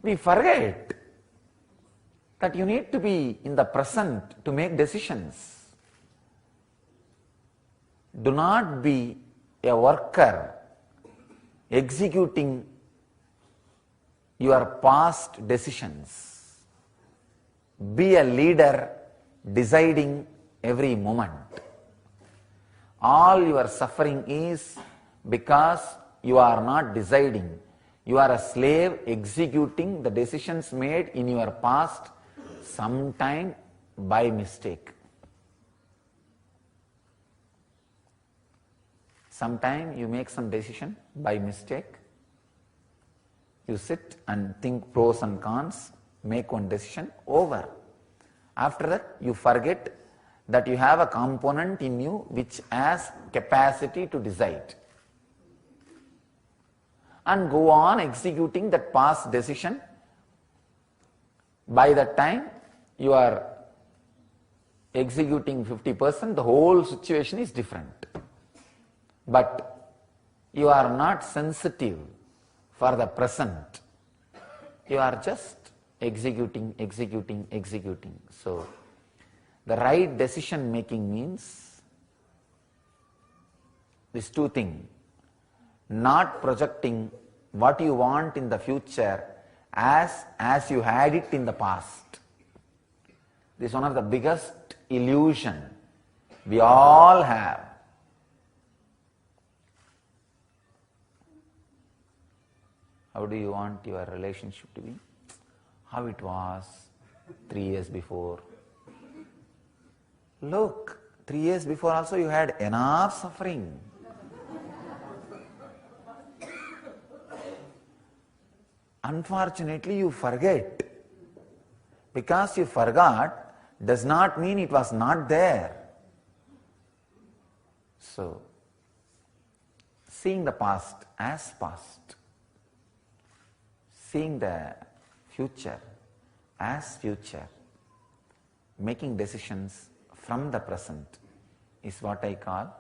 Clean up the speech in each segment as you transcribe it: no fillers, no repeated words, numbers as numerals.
we forget that you need to be in the present to make decisions. Do not be a worker executing your past decisions. Be a leader deciding every moment. All your suffering is because you are not deciding. You are a slave executing the decisions made in your past, sometime by mistake. Sometime you make some decision by mistake. You sit and think pros and cons, make one decision, over. After that, you forget that you have a component in you which has capacity to decide. And go on executing that past decision. By that time, you are executing 50%, the whole situation is different. But you are not sensitive for the present. You are just executing. So, the right decision making means these two things. Not projecting what you want in the future as you had it in the past. This is one of the biggest illusion we all have. How do you want your relationship to be? How it was 3 years before. Look, 3 years before also you had enough suffering. Unfortunately, you forget. Because you forgot does not mean it was not there. So, seeing the past as past, seeing the future as future, making decisions from the present is what I call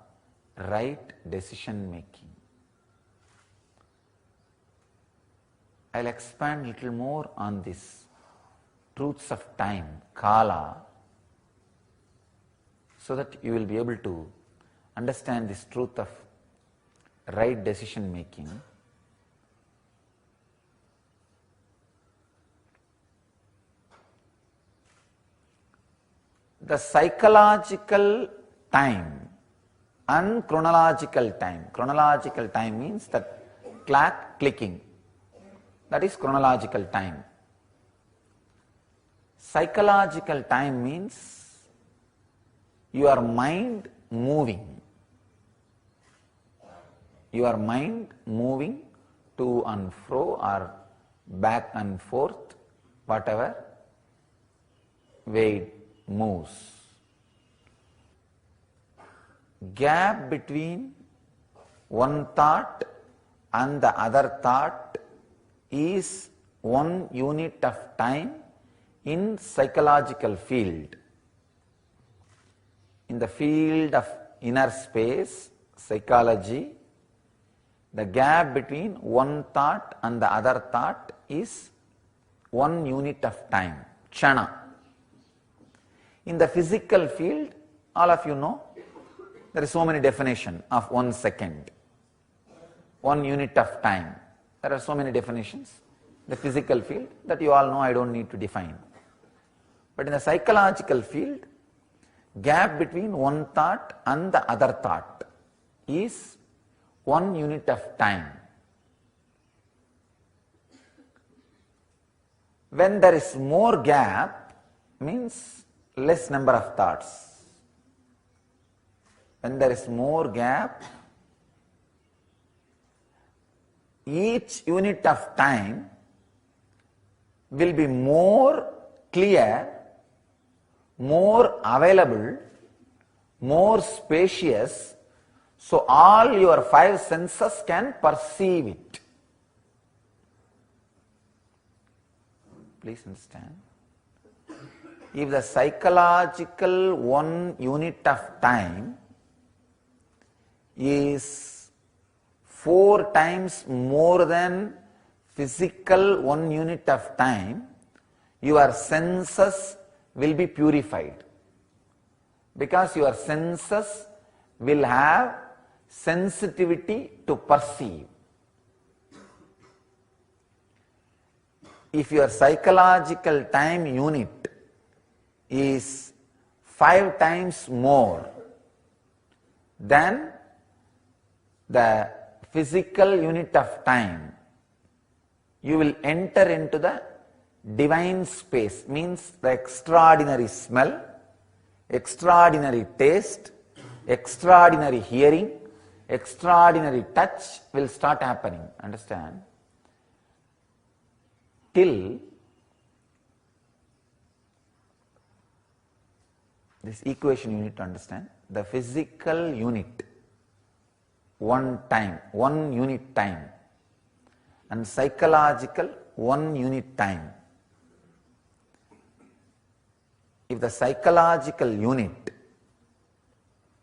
right decision making. I'll expand a little more on this truths of time, kala, so that you will be able to understand this truth of right decision making. The psychological time and chronological time. Chronological time means the clock clicking. That is chronological time. Psychological time means your mind moving. Your mind moving to and fro or back and forth, whatever way it moves. Gap between one thought and the other thought is 1 unit of time in psychological field. In the field of inner space, psychology, the gap between one thought and the other thought is 1 unit of time, kshana. In the physical field, all of you know, there is so many definitions of 1 second, 1 unit of time. There are so many definitions. The physical field that you all know, I don't need to define. But in the psychological field, gap between one thought and the other thought is 1 unit of time. When there is more gap, means less number of thoughts. When there is more gap, each unit of time will be more clear, more available, more spacious, so all your 5 senses can perceive it. Please understand. If the psychological 1 unit of time is 4 times more than physical 1 unit of time, your senses will be purified. Because your senses will have sensitivity to perceive. If your psychological time unit is 5 times more than the physical unit of time, you will enter into the divine space, means the extraordinary smell, extraordinary taste, extraordinary hearing, extraordinary touch will start happening. Understand? Till this equation you need to understand. The physical unit, 1 time, 1 unit time, and psychological 1 unit time. If the psychological unit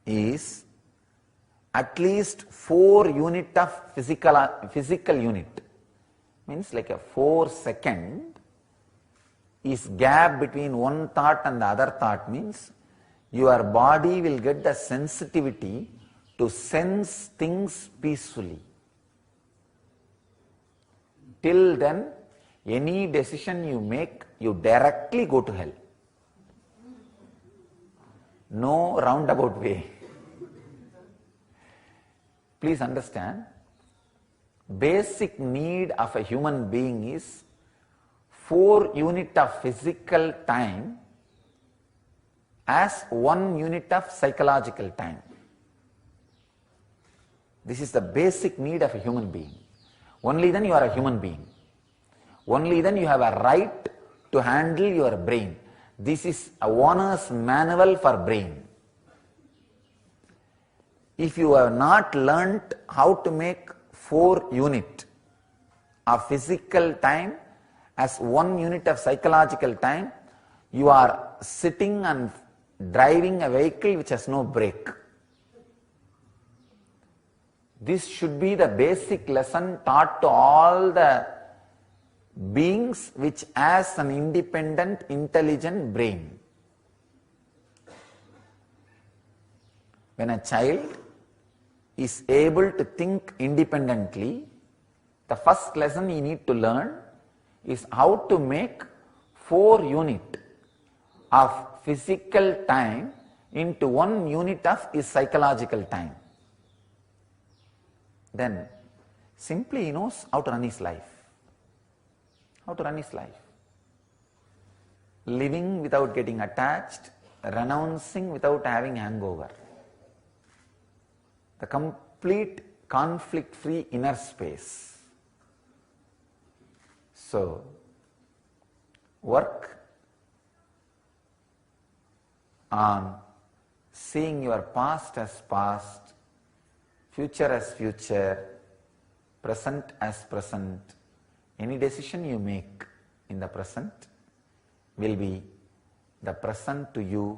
is at least 4 unit of physical unit, means like a 4 second is gap between one thought and the other thought, means your body will get the sensitivity to sense things peacefully. Till then, any decision you make, you directly go to hell. No roundabout way. Please understand, basic need of a human being is 4 unit of physical time as 1 unit of psychological time. This is the basic need of a human being. Only then you are a human being. Only then you have a right to handle your brain. This is a owner's manual for brain. If you have not learnt how to make 4 unit of physical time as 1 unit of psychological time, you are sitting and driving a vehicle which has no brake. This should be the basic lesson taught to all the beings which has an independent, intelligent brain. When a child is able to think independently, the first lesson he need to learn is how to make 4 unit of physical time into 1 unit of his psychological time. Then simply he knows how to run his life. How to run his life. Living without getting attached, renouncing without having hangover. The complete conflict-free inner space. So, work on seeing your past as past, future as future, present as present. Any decision you make in the present will be the present to you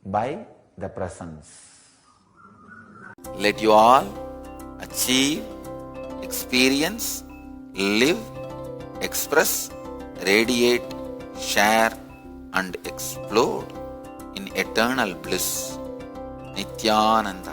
by the presence. Let you all achieve, experience, live, express, radiate, share and explode in eternal bliss. Nityananda.